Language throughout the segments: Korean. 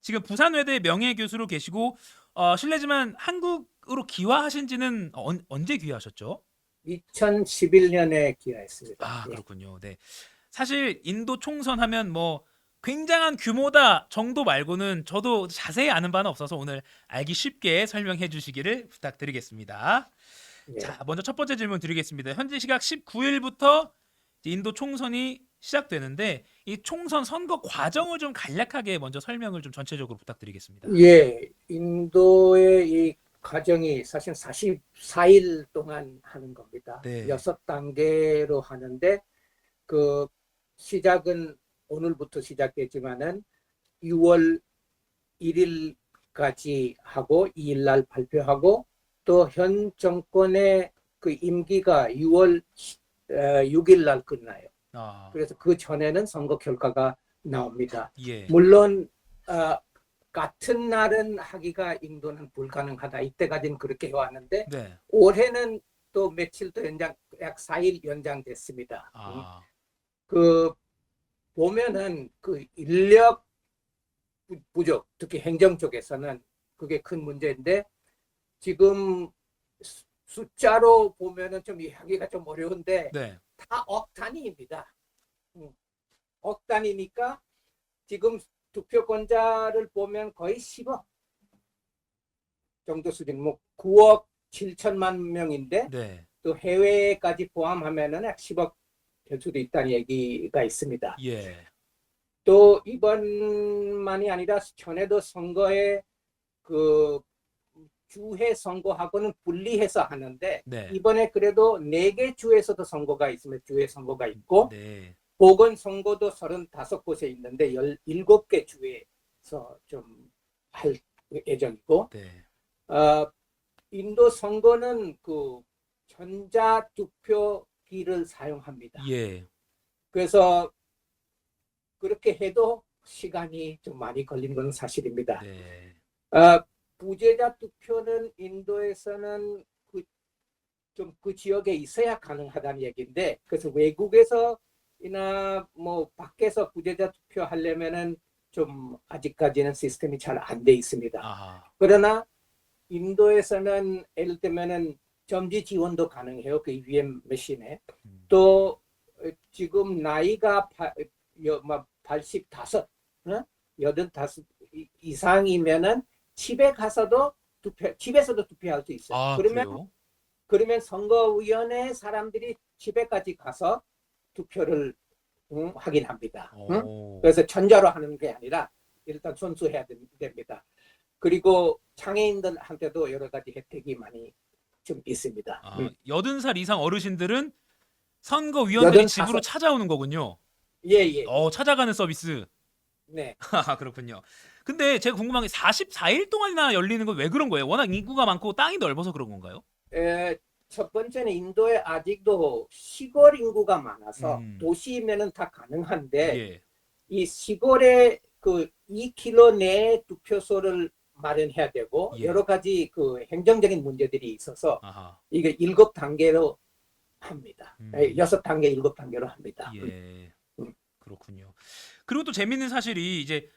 지금 부산외대 명예교수로 계시고 실례지만 한국으로 귀화하신 지는 언제 귀화하셨죠? 2011년에 기여했습니다. 아, 예. 그렇군요. 네. 사실 인도 총선 하면 뭐 굉장한 규모다 정도 말고는 저도 자세히 아는 바는 없어서 오늘 알기 쉽게 설명해 주시기를 부탁드리겠습니다. 예. 자, 먼저 첫 번째 질문 드리겠습니다. 현지 시각 19일부터 인도 총선이 시작되는데 이 총선 선거 과정을 좀 간략하게 먼저 설명을 좀 전체적으로 부탁드리겠습니다. 예, 인도의 이 과정이 사실 44일 동안 하는 겁니다. 네. 6단계로 하는데 그 시작은 오늘부터 시작됐지만은 6월 1일까지 하고 2일 날 발표하고 또 현 정권의 그 임기가 6월 6일 날 끝나요. 아, 그래서 그 전에는 선거 결과가 나옵니다. 예. 물론 같은 날은 하기가 인도는 불가능하다. 이때까지는 그렇게 해왔는데 네. 올해는 또 며칠 더 연장, 약 4일 연장됐습니다. 아, 그 보면은 그 인력 부족, 특히 행정 쪽에서는 그게 큰 문제인데 지금 숫자로 보면은 좀 하기가 좀 어려운데 네. 다 억 단위입니다. 억 단위니까 지금 투표권자를 보면 거의 10억 정도 수준, 뭐 9억 7천만 명인데 네. 또 해외까지 포함하면은 약 10억 될 수도 있다는 얘기가 있습니다. 예. 또 이번만이 아니라 전에도 선거에 그 주회 선거하고는 분리해서 하는데 네. 이번에 그래도 4개 주에서도 선거가 있으면 주회 선거가 있고 네. 보건선거도 35곳에 있는데 17개 주에서 좀 할 예정이고 네. 인도 선거는 그 전자투표기를 사용합니다. 예. 그래서 그렇게 해도 시간이 좀 많이 걸리는 건 사실입니다. 네. 부재자 투표는 인도에서는 좀 그 지역에 있어야 가능하다는 얘기인데 그래서 외국에서 이나 뭐 밖에서 부재자 투표하려면은 좀 아직까지는 시스템이 잘 안 돼 있습니다. 아. 그러나 인도에서는 예를 들면은 점지 지원도 가능해요. 그 EVM 머신에. 또 지금 나이가 85, 85 이상이면은 집에 가서도 집에서도 투표할 수 있어요. 아, 그래요? 그러면 선거위원회 사람들이 집에까지 가서 투표를 확인합니다. 오. 그래서 전자로 하는 게 아니라 일단 손수해야 됩니다. 그리고 장애인들한테도 여러 가지 혜택이 많이 좀 있습니다. 아, 80살 이상 어르신들은 선거위원들이 여든 집으로 다섯, 찾아오는 거군요. 예, 예, 예. 찾아가는 서비스. 네. 아, 그렇군요. 근데 제가 궁금한 게 44일 동안이나 열리는 건 왜 그런 거예요? 워낙 인구가 많고 땅이 넓어서 그런 건가요? 에, 첫 번째는 인도에 아직도 시골 인구가 많아서 음. 도시면은 다 가능한데 예. 이 시골에 그 2km 내에 투표소를 마련해야 되고 예. 여러 가지 그 행정적인 문제들이 있어서 아하. 이게 7단계로 합니다. 음. 6단계, 7단계로 합니다. 예. 음. 그렇군요. 그리고 또 재밌는 사실이 이제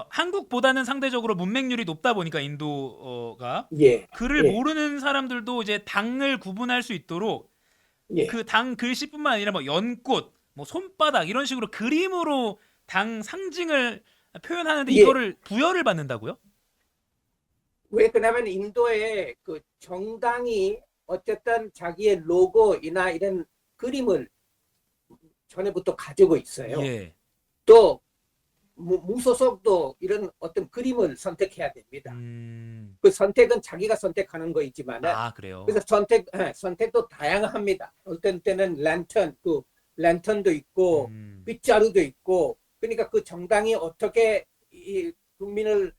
한국보다는 상대적으로 문맹률이 높다 보니까 인도가 예, 글을 예, 모르는 사람들도 이제 당을 구분할 수 있도록 예. 그 당 글씨뿐만 아니라 뭐 연꽃, 뭐 손바닥 이런 식으로 그림으로 당 상징을 표현하는데 예. 이거를 부여를 받는다고요? 왜 그러냐면 인도의 그 정당이 어쨌든 자기의 로고이나 이런 그림을 전에부터 가지고 있어요. 예. 또 무소속도 이런 어떤 그림을 선택해야 됩니다. 음. 그 선택은 자기가 선택하는 거이지만은 아, 그래요. 그래서 선택도 다양합니다. 어떤 때는 랜턴도 있고 음. 빗자루도 있고 그러니까 그 정당이 어떻게 이 국민을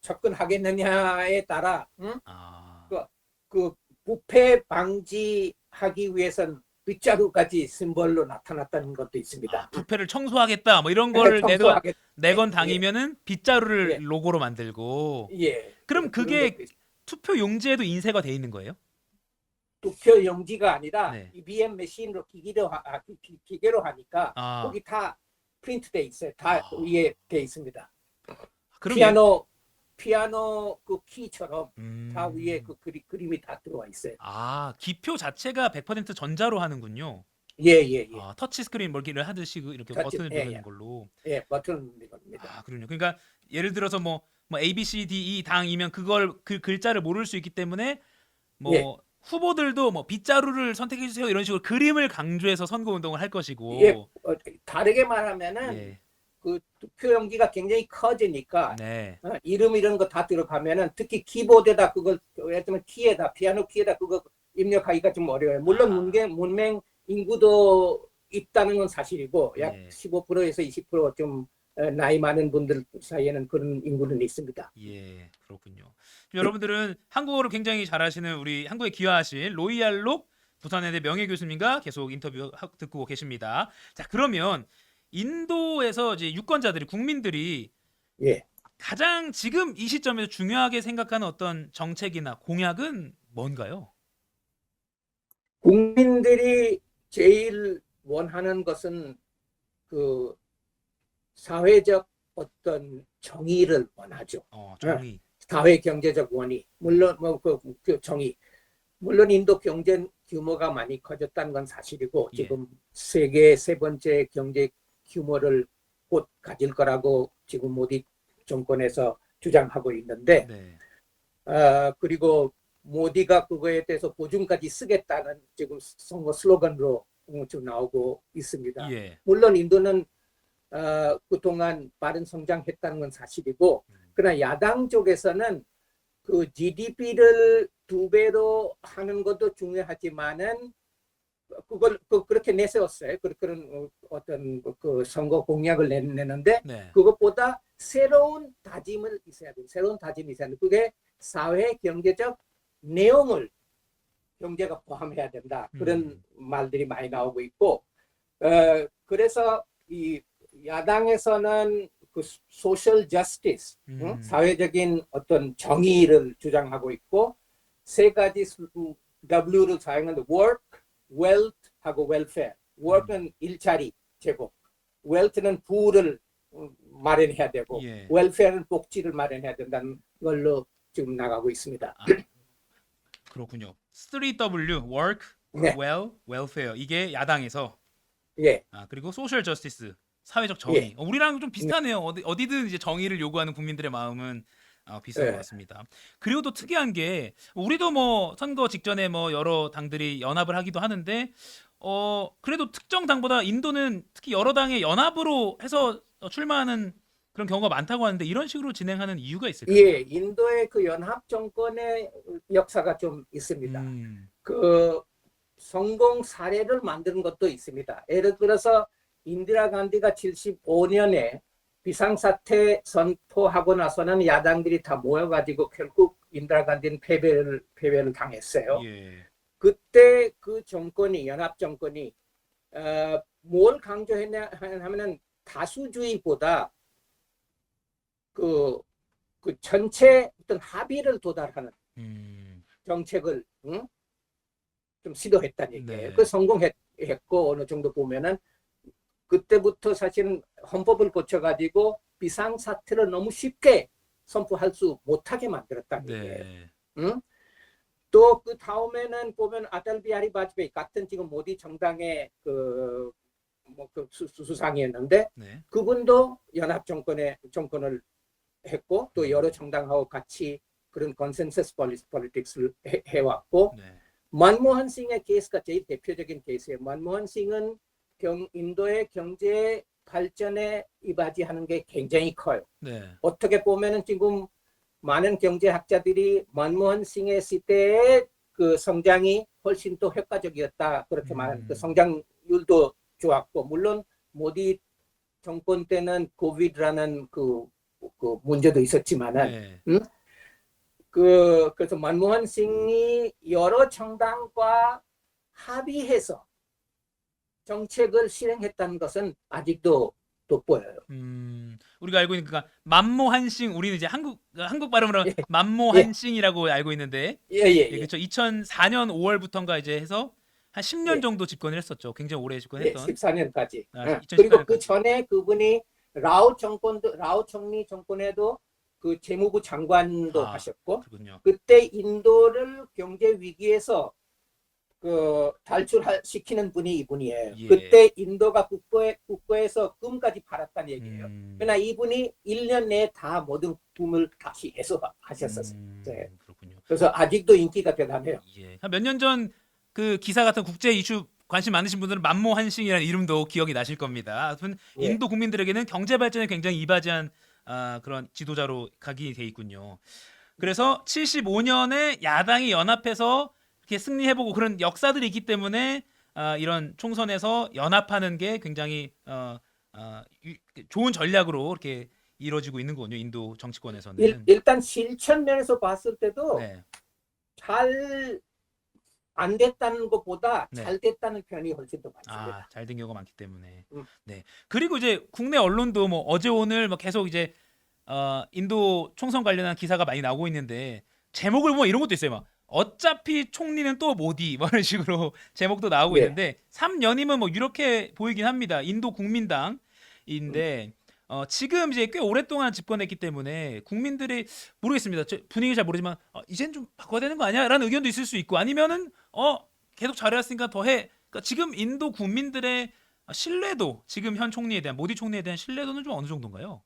접근하겠느냐에 따라 아. 그, 그 부패 방지하기 위해서는 빗자루까지 심벌로 나타났다는 것도 있습니다. 부패를 청소하겠다 뭐 이런 거를 내건 청소하게 내건 예, 당이면은 빗자루를 예, 로고로 만들고 예. 그럼 그런 것도 그게 투표 용지에도 인쇄가 돼 있는 거예요? 투표 용지가 아니라 네. EVM 머신으로 기계로 하니까 아, 거기 다 프린트돼 있어요. 다 아, 위에 돼 있습니다. 그러게. 피아노 그 키처럼 다 위에 음. 그 그림이 다 들어와 있어요. 아, 기표 자체가 100% 전자로 하는군요. 예. 아, 터치 스크린 멀기를 하듯이 이렇게 버튼을 누르는 걸로. 버튼 누르는 겁니다. 아, 그럼요. 그러니까 예를 들어서 뭐 A, B, C, D, E 당이면 그걸 그 글자를 모를 수 있기 때문에 예, 뭐 후보들도 뭐 빗자루를 선택해 주세요 이런 식으로 그림을 강조해서 선거 운동을 할 예, 것이고. 다르게 말하면은 예. 그 투표 용지가 굉장히 커지니까 네. 이름 이런 거 다 들어가면은 특히 키보드에다 그걸 예를 들면 키에다 피아노 키에다 그거 입력하기가 좀 어려워요. 물론 아. 문맹 인구도 있다는 건 사실이고 약 예. 15%에서 20%좀 나이 많은 분들 사이에는 그런 인구는 있습니다. 예, 그렇군요. 여러분들은 한국어를 굉장히 잘하시는 우리 한국에 귀화하신 로이알록 부산의대 명예 교수님과 계속 인터뷰 듣고 계십니다. 자, 그러면 인도에서 이제 유권자들이 국민들이 예. 가장 지금 이 시점에서 중요하게 생각하는 어떤 정책이나 공약은 뭔가요? 국민들이 제일 원하는 것은 그 사회적 어떤 정의를 원하죠. 정의. 사회 경제적 원의. 물론 그 정의. 물론 인도 경제 규모가 많이 커졌다는 건 사실이고 예. 지금 세계 세 번째 경제 규모를 곧 가질 거라고 지금 모디 정권에서 주장하고 있는데 네. 그리고 모디가 그거에 대해서 보증까지 쓰겠다는 지금 선거 슬로건으로 지금 나오고 있습니다. 예. 물론 인도는 그동안 빠른 성장했다는 건 사실이고 그러나 야당 쪽에서는 그 GDP를 2배로 하는 것도 중요하지만은 그걸 그렇게 내세웠어요. 그런 어떤 그 선거 공약을 내는데 네. 그것보다 새로운 다짐을 있어야 돼요. 새로운 다짐이 있어야 돼요. 그게 사회 경제적 내용을 경제가 포함해야 된다. 그런 말들이 많이 나오고 있고 그래서 이 야당에서는 그 소셜 저스티스, 사회적인 어떤 정의를 주장하고 있고 세 가지 W를 사용하는데 work, wealth하고 welfare. work는 일자리 제공, wealth는 부를 마련해야 되고 예. welfare는 복지를 마련해야 된다는 걸로 지금 나가고 있습니다. 아, 그렇군요. 3W work, 네. well, welfare 이게 야당에서 예. 그리고 소셜 저스티스 사회적 정의. 예. 우리랑 좀 비슷하네요. 어디든 이제 정의를 요구하는 국민들의 마음은 비슷한 것 예. 같습니다. 그리고 또 특이한 게 우리도 뭐 선거 직전에 뭐 여러 당들이 연합을 하기도 하는데 그래도 특정 당보다 인도는 특히 여러 당의 연합으로 해서 출마하는 그런 경우가 많다고 하는데 이런 식으로 진행하는 이유가 있을까요? 예, 인도의 그 연합 정권의 역사가 좀 있습니다. 그 성공 사례를 만드는 것도 있습니다. 예를 들어서 인디라 간디가 75년에 비상사태 선포하고 나서는 야당들이 다 모여가지고 결국 인디라 간디는 패배를 당했어요. 예. 그때 그 정권이 연합 정권이 뭘 강조했냐 하면은 다수주의보다 그 전체 어떤 합의를 도달하는 정책을 좀 시도했다는 얘기예요. 네. 그 성공했고 어느 정도 보면은 그때부터 사실은 헌법을 고쳐가지고 비상사태를 너무 쉽게 선포할 수 못하게 만들었다는 얘기예요. 네. 또 그 다음에는 보면 아달 비하리 바지페이 같은 지금 모디 정당의 그 수상이었는데 네. 그분도 연합 정권을 했고 또 여러 정당하고 같이 그런 컨센서스 폴리틱스를 해왔고 네. 만모한 싱의 케이스가 제일 대표적인 케이스예요. 만모한 싱은 인도의 경제 발전에 이바지하는 게 굉장히 커요. 네. 어떻게 보면은 지금 많은 경제학자들이 만모한 싱의 시대의 그 성장이 훨씬 더 효과적이었다 그렇게 말하는 그 성장률도 좋았고 물론 모디 정권 때는 코비드라는 그 문제도 있었지만은 네. 그래서 만모한 싱이 여러 정당과 합의해서 정책을 실행했다는 것은 아직도 돋보여요. 우리가 알고 있는 그니까 만모한싱 우리는 이제 한국 발음으로 예. 만모한싱이라고 알고 있는데 예. 그렇죠. 2004년 5월부터인가 이제 해서 한 10년 예. 정도 집권을 했었죠. 굉장히 오래 예, 집권했던. 14년까지. 2014 그리고 그 년까지. 전에 그분이 라오 총리 정권에도 그 재무부 장관도 아, 하셨고 그렇군요. 그때 인도를 경제 위기에서 그 탈출시키는 분이 이분이에요. 예. 그때 인도가 국고에서 금까지 팔았다는 얘기예요. 그러나 이분이 1년 내에 다 모든 꿈을 다시 해소하셨었어요. 그렇군요. 그래서 아직도 인기가 대단해요. 예. 한 몇 년 전 그 기사 같은 국제 이슈 관심 많으신 분들은 만모한싱이라는 이름도 기억이 나실 겁니다. 아무튼 예. 인도 국민들에게는 경제 발전에 굉장히 이바지한 그런 지도자로 각인이 돼 있군요. 그래서 75년에 야당이 연합해서 이렇게 승리해보고 그런 역사들이 있기 때문에 이런 총선에서 연합하는 게 굉장히 좋은 전략으로 이렇게 이루어지고 있는 거군요. 인도 정치권에서는. 일단 실천 면에서 봤을 때도 네, 잘 안 됐다는 것보다 네. 잘 됐다는 편이 훨씬 더 많습니다. 잘 된 경우가 많기 때문에. 음. 네. 그리고 이제 국내 언론도 뭐 어제 오늘 뭐 계속 이제 인도 총선 관련한 기사가 많이 나오고 있는데 제목을 보면 이런 것도 있어요. 막 어차피 총리는 또 모디 뭐 이런 식으로 제목도 나오고 예. 있는데 3년이면 뭐 이렇게 보이긴 합니다. 인도 음. 국민당인데 지금 이제 꽤 오랫동안 집권했기 때문에 국민들이 모르겠습니다. 분위기 잘 모르지만 이젠 좀 바꿔야 되는 거 아니야?라는 의견도 있을 수 있고 아니면은 계속 잘해왔으니까 더 해. 그러니까 지금 인도 국민들의 신뢰도 지금 현 총리에 대한 모디 총리에 대한 신뢰도는 좀 어느 정도인가요?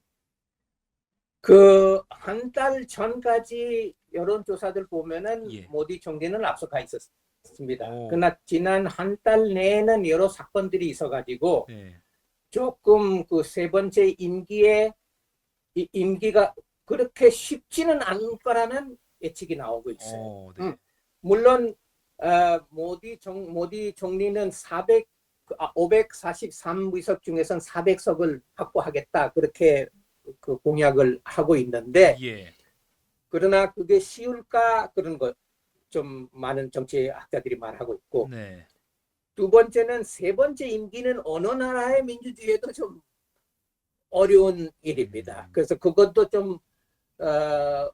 그 한 달 전까지 여론조사들 보면은 예. 모디 총리는 앞서가 있었습니다. 오. 그러나 지난 한 달 내에는 여러 사건들이 있어가지고 네. 조금 그 세 번째 임기가 그렇게 쉽지는 않을 거라는 예측이 나오고 있어요. 네. 물론 모디 총리는 543의석 중에선 400석을 확보하겠다 그렇게 그 공약을 하고 있는데 예. 그러나 그게 쉬울까 그런 것 좀 많은 정치학자들이 말하고 있고 네. 두 번째는 세 번째 임기는 어느 나라의 민주주의에도 좀 어려운 일입니다. 그래서 그것도 좀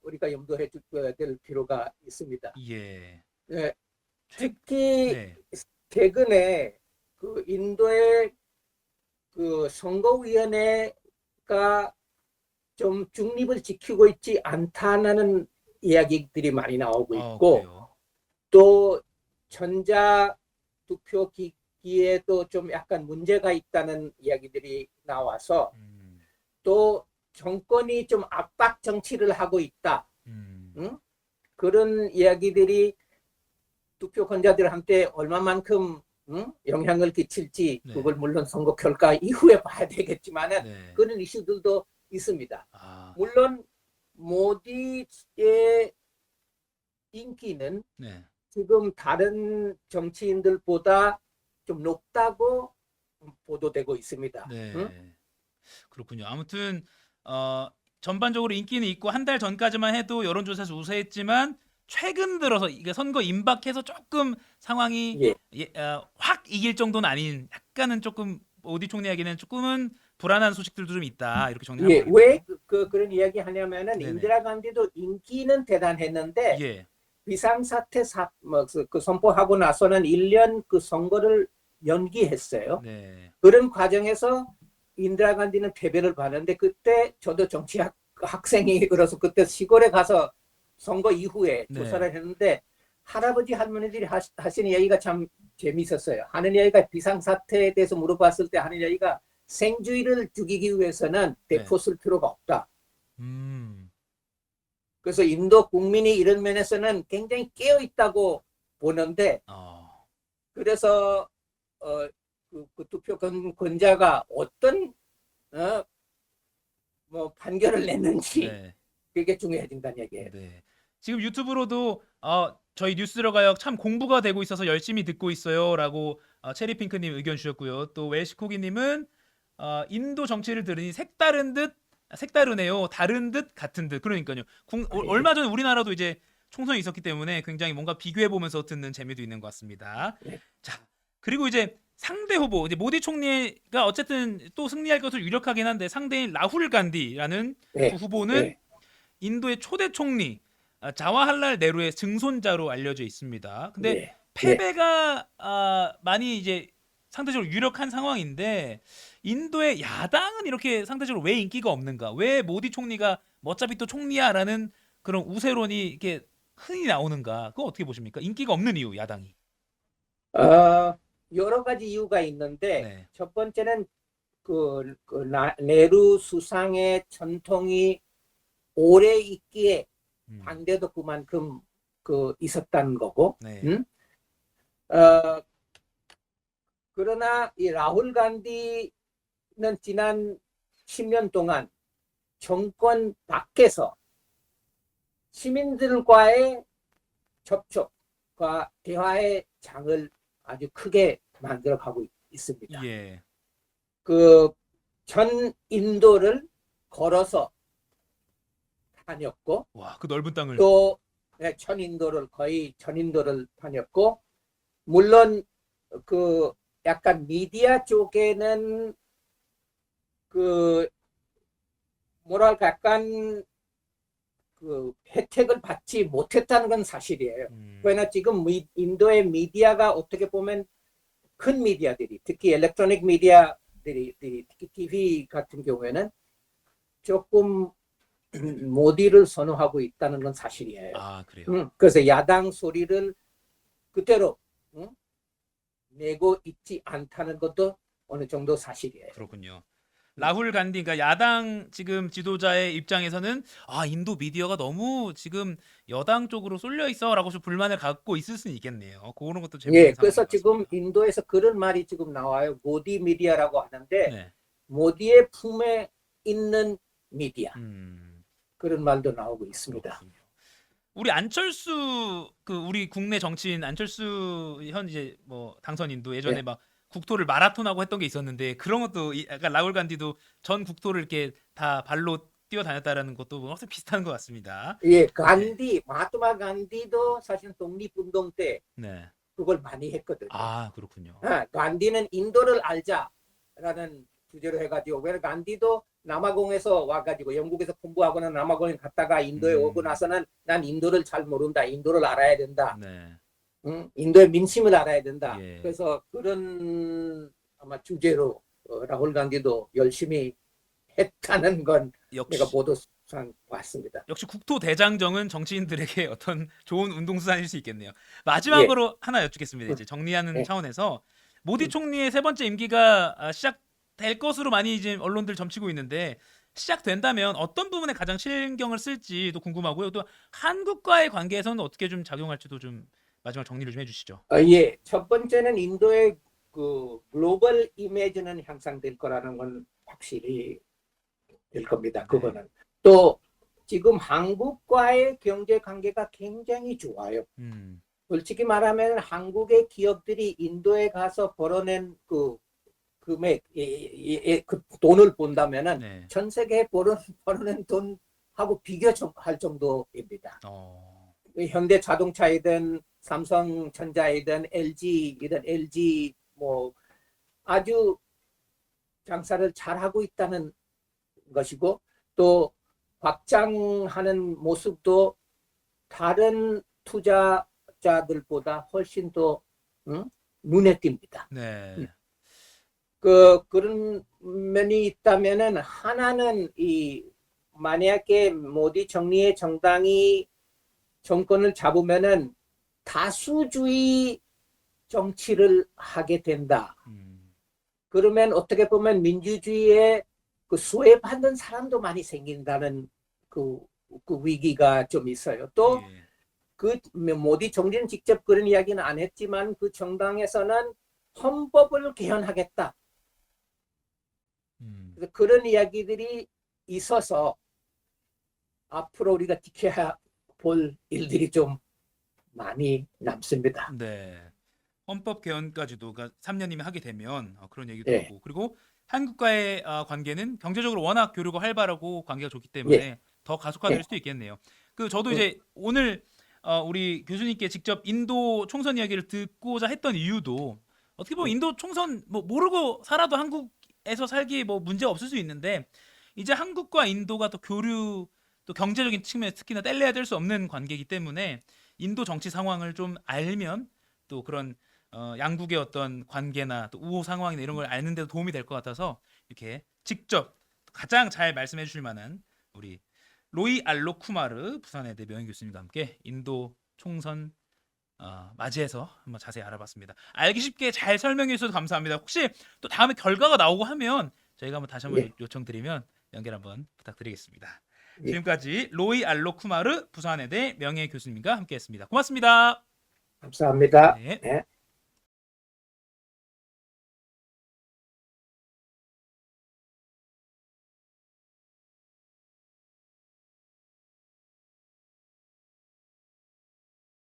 우리가 염두해 줘야 될 필요가 있습니다. 예. 네, 특히 네. 최근에 그 인도의 그 선거위원회가 좀 중립을 지키고 있지 않다는 이야기들이 많이 나오고 있고 그래요. 또 전자 투표 기기에도 좀 약간 문제가 있다는 이야기들이 나와서 또 정권이 좀 압박 정치를 하고 있다. 응? 그런 이야기들이 투표권자들한테 얼마만큼 영향을 끼칠지 네. 그걸 물론 선거 결과 이후에 봐야 되겠지만은 네. 그런 이슈들도 있습니다. 아, 물론 모디의 인기는 네. 지금 다른 정치인들보다 좀 높다고 보도되고 있습니다. 네. 응? 그렇군요. 아무튼 전반적으로 인기는 있고 한 달 전까지만 해도 여론조사에서 우세했지만 최근 들어서 이게 선거 임박해서 조금 상황이 예. 확 이길 정도는 아닌 약간은 조금 오디 총리에게는 조금은 불안한 소식들도 좀 있다 이렇게 정리하면 예, 되겠군요. 왜 그런 이야기 하냐면은 네네. 인디라 간디도 인기는 대단했는데 예. 비상사태 그 선포하고 나서는 1년 그 선거를 연기했어요. 네. 그런 과정에서 인디라 간디는 패배를 봤는데 그때 저도 정치학 학생이로서 그때 시골에 가서 선거 이후에 네. 조사를 했는데 할아버지 할머니들이 하시는 이야기가 참 재미있었어요. 하는 이야기가 비상사태에 대해서 물어봤을 때 하는 이야기가 생주의를 죽이기 위해서는 대포 쓸 필요가 없다. 그래서 인도 국민이 이런 면에서는 굉장히 깨어 있다고 보는데 그래서 그 투표권자가 어떤 뭐 판결을 냈는지 네. 그게 중요해진다는 얘기예요. 네. 지금 유튜브로도 저희 뉴스 들어가요. 참 공부가 되고 있어서 열심히 듣고 있어요라고 체리핑크님 의견 주셨고요. 또 웰시코기님은 인도 정치를 들으니 색다르네요. 다른 듯 같은 듯. 그러니까요. 얼마 전에 우리나라도 이제 총선이 있었기 때문에 굉장히 뭔가 비교해 보면서 듣는 재미도 있는 것 같습니다. 네. 자, 그리고 이제 상대 후보 이제 모디 총리가 어쨌든 또 승리할 것을 유력하긴 한데 상대인 라훌 간디라는 네. 그 후보는 네. 인도의 초대 총리 자와할랄 네루의 증손자로 알려져 있습니다. 근데 네. 패배가 많이 이제 상대적으로 유력한 상황인데 인도의 야당은 이렇게 상대적으로 왜 인기가 없는가? 왜 모디 총리가 뭐 어차피 또 총리야라는 그런 우세론이 이렇게 흔히 나오는가? 그거 어떻게 보십니까? 인기가 없는 이유, 야당이. 여러 가지 이유가 있는데 네. 첫 번째는 네루 수상의 전통이 오래 있기에 음. 반대도 그만큼 있었다는 거고, 네. 어, 그러나 이 라훌 간디는 지난 10년 동안 정권 밖에서 시민들과의 접촉과 대화의 장을 아주 크게 만들어가고 있습니다. 예. 그 전 인도를 걸어서 다녔고 와, 그 넓은 땅을. 또 전 인도를 거의 전 인도를 다녔고 물론 그 약간 미디어 쪽에는 그 뭐랄까 약간 그 혜택을 받지 못했다는 건 사실이에요. 왜냐 지금 인도의 미디어가 어떻게 보면 큰 미디어들이 특히 일렉트로닉 미디어들이 특히 TV 같은 경우에는 조금 모디를 선호하고 있다는 건 사실이에요. 아, 그래요. 그래서 야당 소리를 그대로 내고 있지 않다는 것도 어느 정도 사실이에요. 그렇군요. 라훌 간디, 그러니까 야당 지금 지도자의 입장에서는 아, 인도 미디어가 너무 지금 여당 쪽으로 쏠려 있어라고 좀 불만을 갖고 있을 수는 있겠네요. 그런 것도 재밌는 예, 상황인 그래서 것 지금 같습니다. 인도에서 그런 말이 지금 나와요. 모디 미디어라고 하는데 네. 모디의 품에 있는 미디어 음, 그런 말도 나오고 있습니다. 그렇군요. 우리 안철수 우리 국내 정치인 안철수 현 이제 뭐 당선인도 예전에 예, 막 국토를 마라톤하고 했던 게 있었는데 그런 것도 약간 라울 간디도 전 국토를 이렇게 다 발로 뛰어다녔다라는 것도 확실히 비슷한 것 같습니다. 예, 네. 마하트마 간디도 사실 독립운동 때 네. 그걸 많이 했거든요. 아, 그렇군요. 간디는 인도를 알자라는 주제로 해가지고 왜 간디도 남아공에서 와가지고 영국에서 공부하고는 남아공에 갔다가 인도에 오고 나서는 난 인도를 잘 모른다. 인도를 알아야 된다. 네. 인도의 민심을 알아야 된다. 예. 그래서 그런 아마 주제로 라훌 간디도 열심히 했다는 건 내가 역시 보도상 봤습니다. 역시 국토 대장정은 정치인들에게 어떤 좋은 운동수단일 수 있겠네요. 예, 마지막으로 하나 여쭙겠습니다. 이제 정리하는 예, 차원에서 모디 음. 총리의 세 번째 임기가 시작될 것으로 많이 이제 언론들 점치고 있는데 시작된다면 어떤 부분에 가장 신경을 쓸지도 궁금하고요. 또 한국과의 관계에서는 어떻게 좀 작용할지도 좀 마지막 정리를 좀 해주시죠. 예. 첫 번째는 인도의 그 글로벌 이미지는 향상될 거라는 건 확실히 될 겁니다. 네. 그거는. 또 지금 한국과의 경제 관계가 굉장히 좋아요. 솔직히 말하면 한국의 기업들이 인도에 가서 벌어낸 그 금액, 그 돈을 본다면은 네. 전 세계에 벌어낸 돈하고 비교할 정도입니다. 현대 자동차이든 삼성전자이든 LG 뭐 아주 장사를 잘하고 있다는 것이고 또 확장하는 모습도 다른 투자자들보다 훨씬 더 눈에 띕니다. 네. 그런 면이 있다면은 하나는 만약에 모디 총리의 정당이 정권을 잡으면은 다수주의 정치를 하게 된다. 그러면 어떻게 보면 민주주의에 수혜받는 사람도 많이 생긴다는 그 위기가 좀 있어요. 또 예. 모디 총리는 직접 그런 이야기는 안 했지만 그 정당에서는 헌법을 개헌하겠다. 그래서 그런 이야기들이 있어서 앞으로 우리가 지켜야 볼 일들이 좀 많이 남습니다. 네. 헌법 개헌까지도 그러니까 3년이면 하게 되면 그런 얘기도 예, 하고 그리고 한국과의 관계는 경제적으로 워낙 교류가 활발하고 관계가 좋기 예, 때문에 더 가속화될 예, 수도 있겠네요. 저도 이제 오늘 우리 교수님께 직접 인도 총선 이야기를 듣고자 했던 이유도 어떻게 보면 인도 총선 뭐 모르고 살아도 한국에서 살기 뭐 문제 없을 수 있는데 이제 한국과 인도가 또 교류 또 경제적인 측면에 특히나 뗄래야 뗄 수 없는 관계이기 때문에 인도 정치 상황을 좀 알면 또 그런 양국의 어떤 관계나 또 우호 상황이나 이런 걸 아는 데도 도움이 될 것 같아서 이렇게 직접 가장 잘 말씀해 주실 만한 우리 로이 알로 쿠마르 부산의대 명예 교수님과 함께 인도 총선 맞이해서 한번 자세히 알아봤습니다. 알기 쉽게 잘 설명해 주셔서 감사합니다. 혹시 또 다음에 결과가 나오고 하면 저희가 한번 다시 한번 예. 요청드리면 연결 한번 부탁드리겠습니다. 예. 지금까지 로이 알로 쿠마르 부산의대 명예 교수님과 함께했습니다. 고맙습니다. 감사합니다. 네. 예.